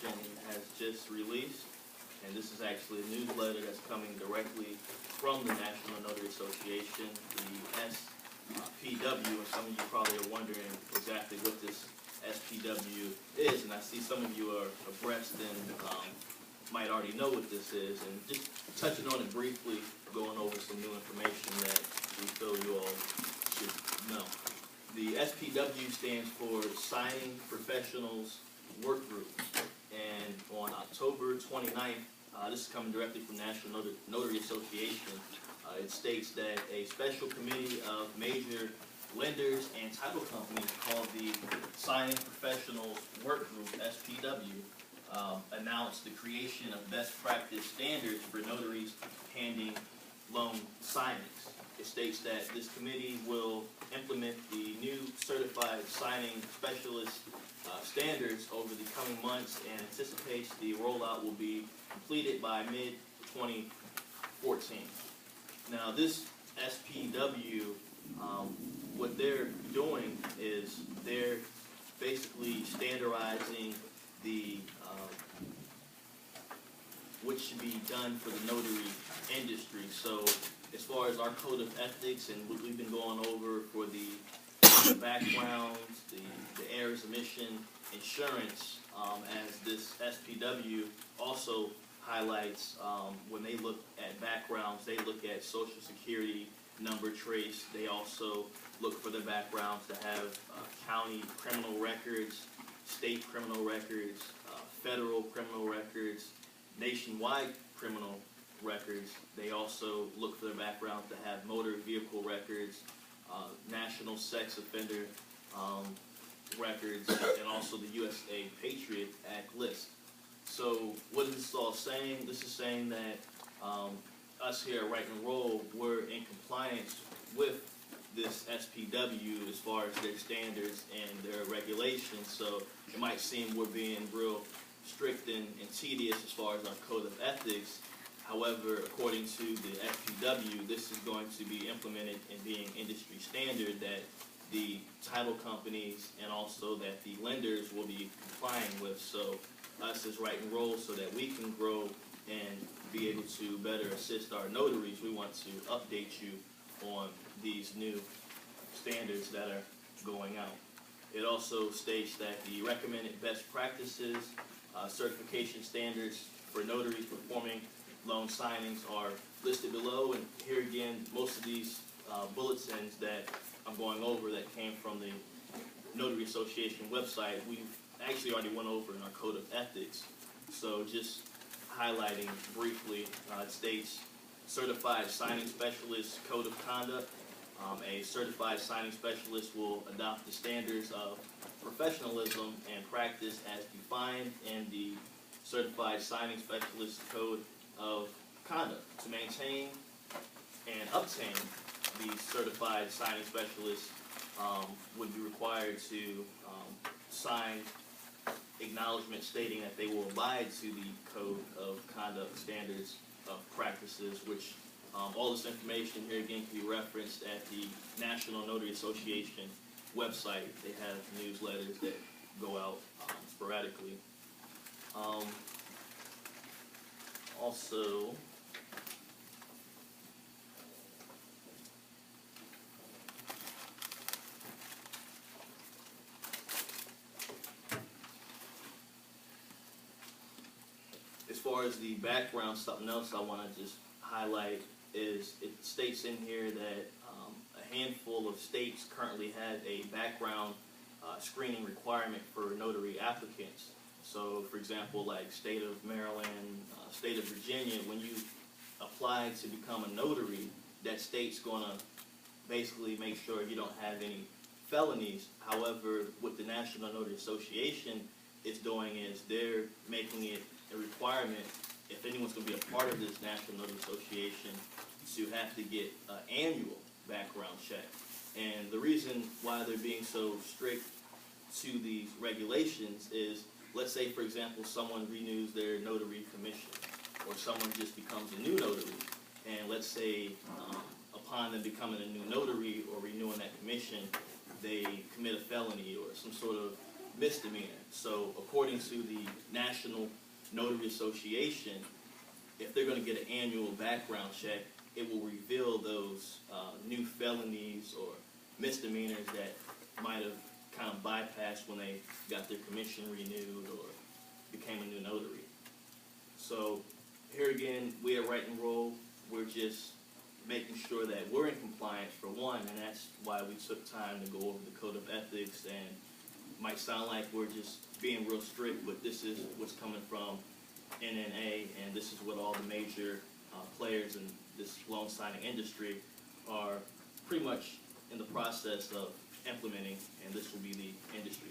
Association has just released, and this is actually a newsletter that's coming directly from the National Notary Association, the SPW, and some of you probably are wondering exactly what this SPW is, and I see some of you are abreast and might already know what this is, and just touching on it briefly, going over some new information that we feel you all should know. The SPW stands for Signing Professionals Workgroup, and on October 29th, this is coming directly from National Notary Association, it states that a special committee of major lenders and title companies called the Signing Professionals Workgroup, SPW, announced the creation of best practice standards for notaries handling loan signings. It states that this committee will implement the new certified signing specialist standards over the coming months and anticipates the rollout will be completed by mid-2014. Now this SPW, what they're doing is they're basically standardizing the what should be done for the notary industry. So as far as our code of ethics and what we've been going over for the backgrounds, the errors, omission, insurance, as this SPW also highlights, when they look at backgrounds, they look at social security number trace. They also look for the backgrounds to have county criminal records, state criminal records, federal criminal records, nationwide criminal records. They also look for their background to have motor vehicle records, national sex offender records, and also the USA Patriot Act list. So what is this all saying? This is saying that us here at Write and Roll, we're in compliance with this SPW as far as their standards and their regulations. So it might seem we're being real strict and tedious as far as our code of ethics. However, according to the SPW, this is going to be implemented in being industry standard that the title companies and also that the lenders will be complying with. So us as Write and Roll, so that we can grow and be able to better assist our notaries, we want to update you on these new standards that are going out. It also states that the recommended best practices, certification standards for notaries performing loan signings are listed below, and here again, most of these bulletins that I'm going over that came from the Notary Association website, we've actually already went over in our code of ethics. So just highlighting briefly, it states certified signing specialist code of conduct. A certified signing specialist will adopt the standards of professionalism and practice as defined in the certified signing specialist code of conduct. To maintain and obtain the certified signing specialist would be required to sign acknowledgement stating that they will abide to the code of conduct standards of practices, which all this information here again can be referenced at the National Notary Association website. They have newsletters that go out sporadically. Also, as far as the background, something else I want to just highlight is it states in here that a handful of states currently have a background screening requirement for notary applicants. So, for example, like state of Maryland, state of Virginia, when you apply to become a notary, that state's going to basically make sure you don't have any felonies. However, what the National Notary Association is doing is they're making it a requirement, if anyone's going to be a part of this National Notary Association, to have to get an annual background check. And the reason why they're being so strict to these regulations is, let's say, for example, someone renews their notary commission, or someone just becomes a new notary, and let's say upon them becoming a new notary or renewing that commission, they commit a felony or some sort of misdemeanor. So according to the National Notary Association, if they're going to get an annual background check, it will reveal those new felonies or misdemeanors that might have kind of bypassed when they got their commission renewed or became a new notary. So here again, we at N Roll, we're just making sure that we're in compliance for one, and that's why we took time to go over the code of ethics. And it might sound like we're just being real strict, but this is what's coming from NNA, and this is what all the major players in this loan signing industry are pretty much in the process of implementing, and this will be the industry